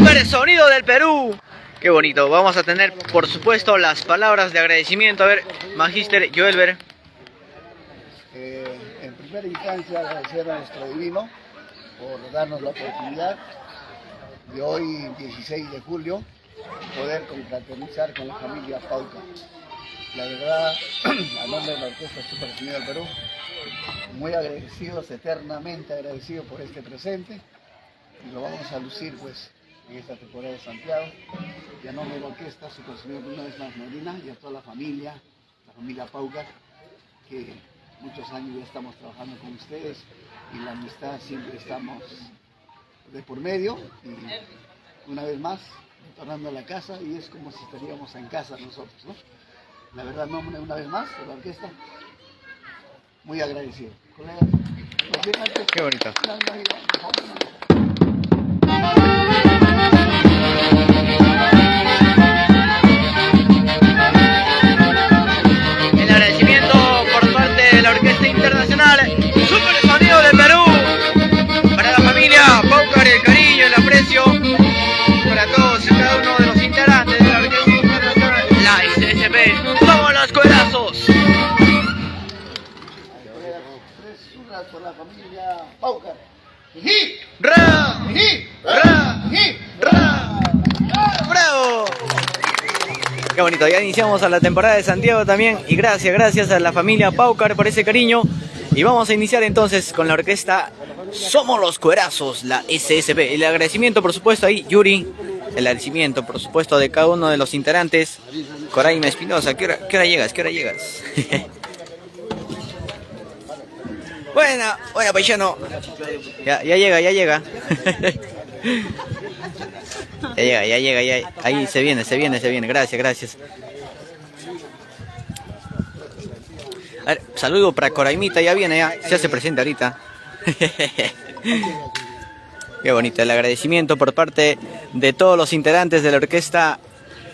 Super Sonido del Perú. Qué bonito. Vamos a tener, por supuesto, las palabras de agradecimiento. A ver, Magíster Joelber. En primera instancia, agradecer a nuestro divino por darnos la oportunidad de hoy, 16 de julio, poder confraternizar con la familia Pauca. La verdad, a nombre de la Orquesta Super Sonido del Perú, muy agradecidos, eternamente agradecidos por este presente, y lo vamos a lucir pues en esta temporada de Santiago. Y a nombre de la Orquesta Super Sonido una vez más Medina, y a toda la familia Pauca, que muchos años ya estamos trabajando con ustedes, y la amistad siempre estamos de por medio, y una vez más retornando a la casa, y es como si estaríamos en casa nosotros, ¿no? La verdad, nombre una vez más de la orquesta, muy agradecido. Colegas, qué bonito. El agradecimiento por parte de la Orquesta Internacional Super Sonido del Perú, para la familia Paucar, el cariño, el aprecio para todos y cada uno de los integrantes de la Orquesta Internacional, la SSP. ¡Somos los Cuerazos! Por la familia Pauca. ¡Ra! ¡Ra! ¡Ra! ¡Bravo! Qué bonito, ya iniciamos a la temporada de Santiago también, y gracias a la familia Paucar por ese cariño. Y vamos a iniciar entonces con la orquesta Somos los Cuerazos, la SSP. El agradecimiento, por supuesto, ahí, Yuri. El agradecimiento, por supuesto, de cada uno de los integrantes. Coraima Espinosa, ¿qué hora llegas? ¿Qué hora llegas? Buena, paisano. Ya llega. Ya llega. Ahí se viene. Gracias. A ver, saludo para Coraimita, ya viene, ya se hace presente ahorita. Qué bonito el agradecimiento por parte de todos los integrantes de la orquesta,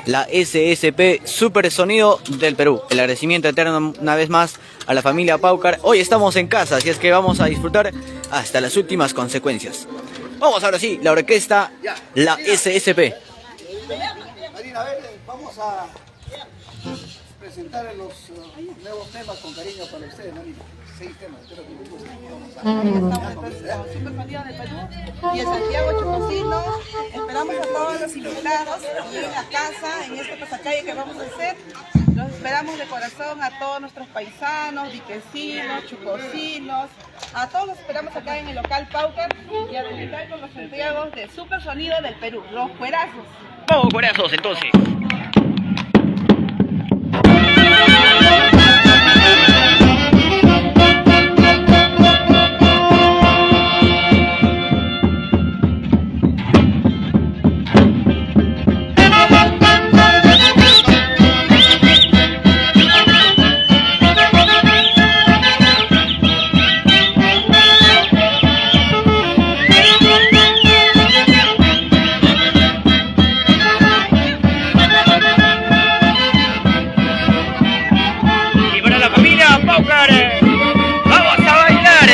la SSP Super Sonido del Perú. El agradecimiento eterno una vez más a la familia Paucar. Hoy estamos en casa, así es que vamos a disfrutar hasta las últimas consecuencias. Vamos ahora sí, la orquesta, la SSP. Marina, a ver, vamos a presentar los nuevos temas con cariño para ustedes, Marina. 6 temas, espero que les gusten. Estamos en Super Sonido del Perú y en Santiago Chocosino. Esperamos a todos los invitados aquí en la casa, en este pasacalle que vamos a hacer. Los esperamos de corazón a todos nuestros paisanos, diquecinos, chucosinos. A todos los esperamos acá en el local Paucar y a disfrutar con los Santiagos de Super Sonido del Perú, los Cuerazos. Vamos, Cuerazos, entonces. Vamos a bailar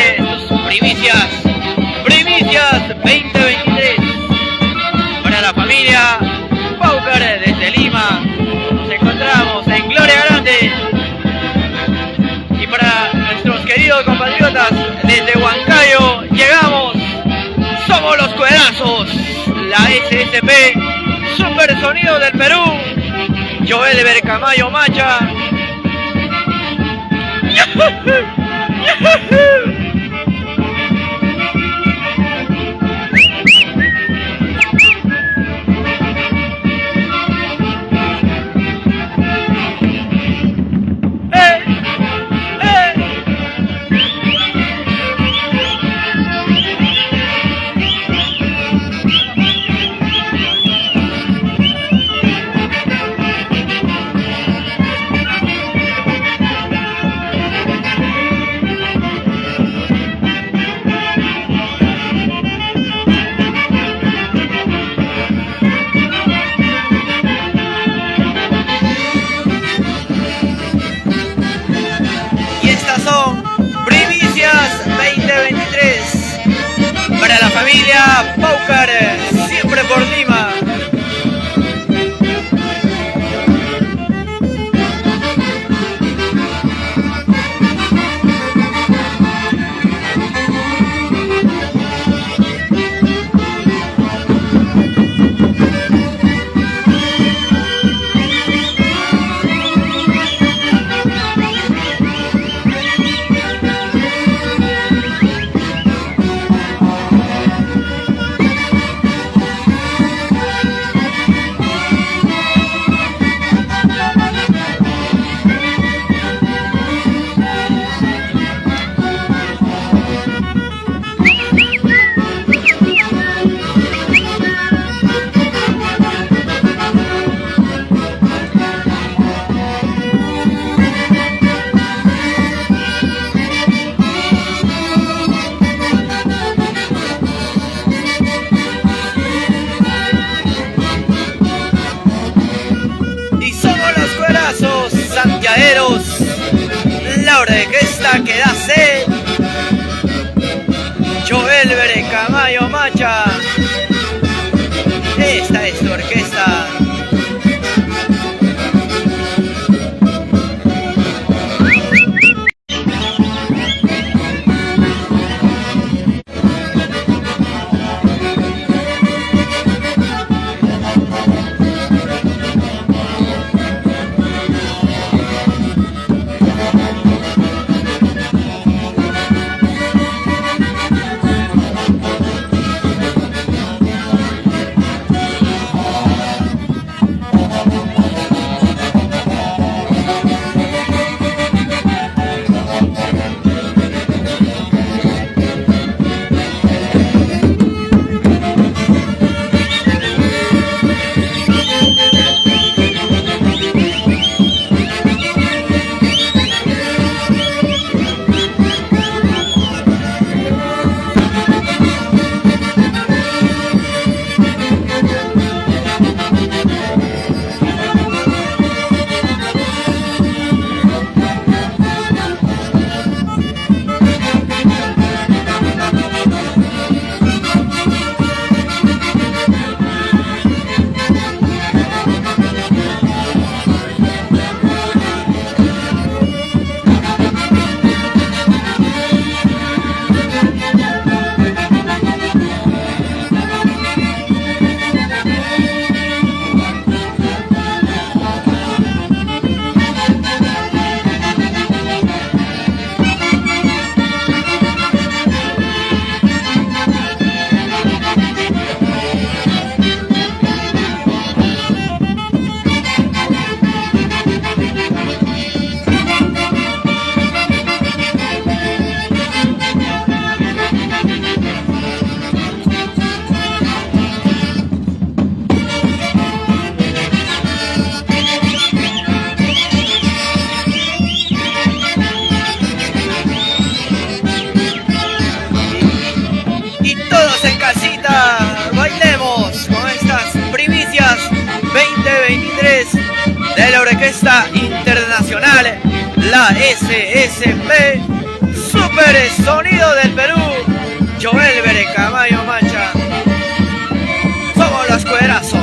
sus primicias 2023 para la familia Paucar desde Lima. Nos encontramos en Gloria Grande, y para nuestros queridos compatriotas desde Huancayo llegamos. Somos los Cuerazos, la SSP Super Sonido del Perú. Joelber Camayo Macha. Paucar, siempre por Lima. orquesta que da sed. Joel Bere Camayo Macha. Esta es tu orquesta. De la Orquesta Internacional, la SSP, Super Sonido del Perú, Joel Bere Camayo Macha. Somos los cuerazos.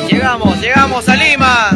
Llegamos a Lima.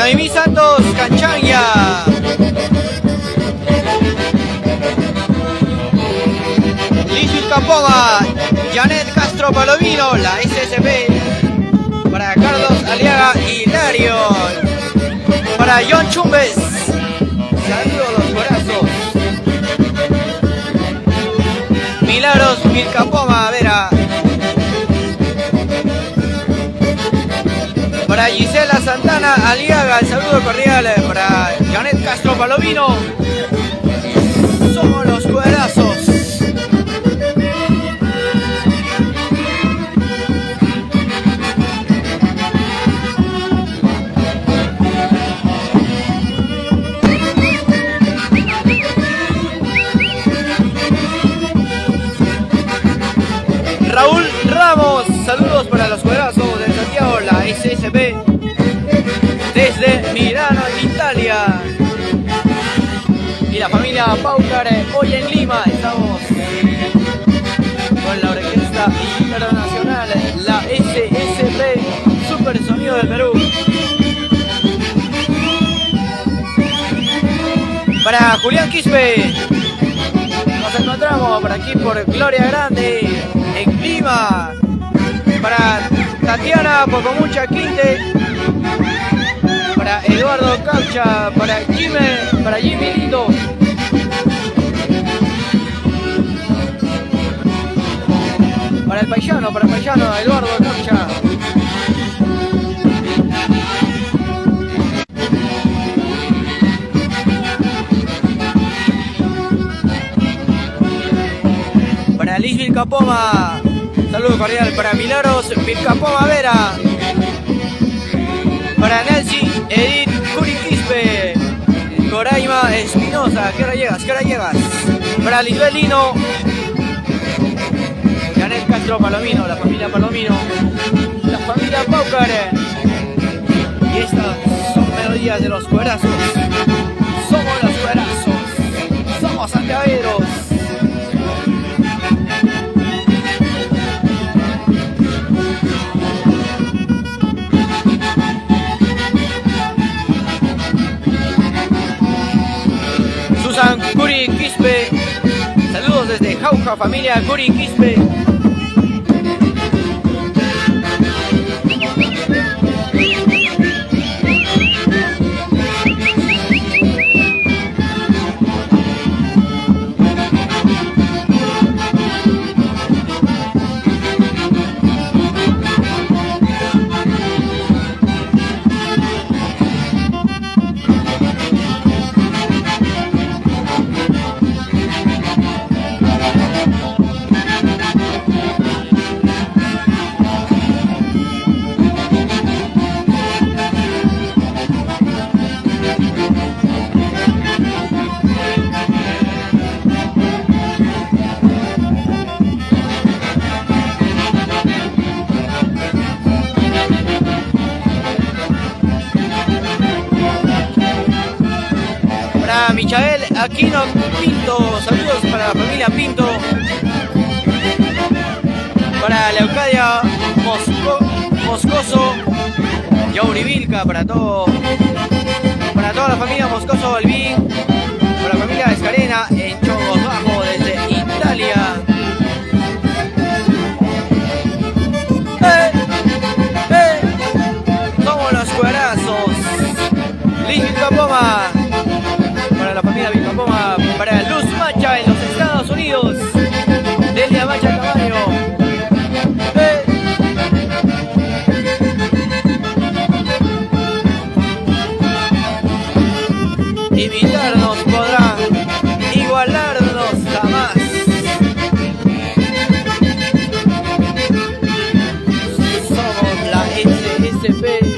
Noemí Santos Canchanya. Lichis Campoma, Janet Castro Palomino, la SSP. Para Carlos Aliaga Hilario. Para John Chumbes. Saludos los corazos. Milagros Vilcapoma, Vera. Para Gisela Santana Aliaga, el saludo cordial. Para Janet Castro Palomino. Somos los cuadrazos. Raúl Ramos, saludos para los cuadrazos de Santiago, la SSP, desde Milano, Italia. Y la familia Paucar, hoy en Lima, estamos con la orquesta internacional, la SSP, Super Sonido del Perú. Para Julián Quispe, nos encontramos por aquí por Gloria Grande, en Lima. Para Tatiana Pocomucha Quinte, para Eduardo Caucha, para Jimmy Lindo. Para el paisano, Eduardo Caucha. Para Liz Vilcapoma, saludo cordial. Para Milagros Vilcapoma Vera. Para Nancy Edith Curiquispe, Coraima Espinosa, ¿qué hora llegas? Para Lisbeth Lino, Janet Castro Palomino, la familia Palomino, la familia Paucar. Y estas son melodías de los cuerazos. Somos los cuerazos, somos santiagueros. Susan Curi Quispe, saludos desde Jauja, familia Curi Quispe. Michael Aquino Pinto, saludos para la familia Pinto. Para Leucadia Moscoso Yaurivilca, para toda la familia Moscoso Balbín, para la familia Escarena en Chongos Bajo desde Italia. Somos los cuerazos. Liz Vilcapoma. Para la familia Vilcapoma, para Luz Macha en los Estados Unidos, Delia Macha Caballo. Imitarnos podrán, igualarnos jamás. Somos la SSP.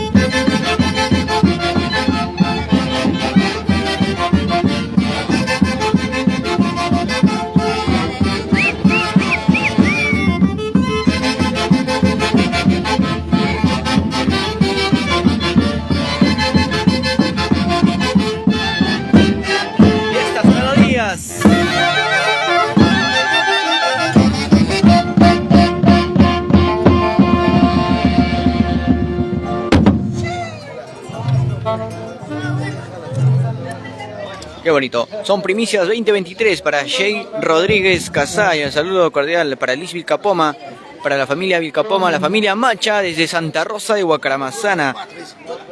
Qué bonito. Son primicias 2023 para Jay Rodríguez Casaya. Un saludo cordial para Liz Vilcapoma, para la familia Vilcapoma, la familia Macha desde Santa Rosa de Huacaramazana,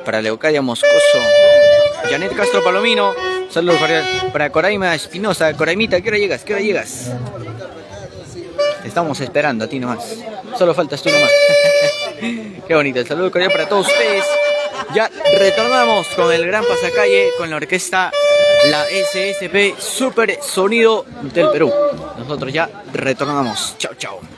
para Leucadia Moscoso, Janet Castro Palomino. Saludos cordial para Coraima Espinosa. Coraimita, ¿qué hora llegas? estamos esperando a ti nomás. Solo faltas tú nomás. Qué bonito, el saludo cordial para todos ustedes. Ya retornamos con el gran pasacalle, con la orquesta, la SSP Super Sonido del Perú. Nosotros ya retornamos. Chao, chao.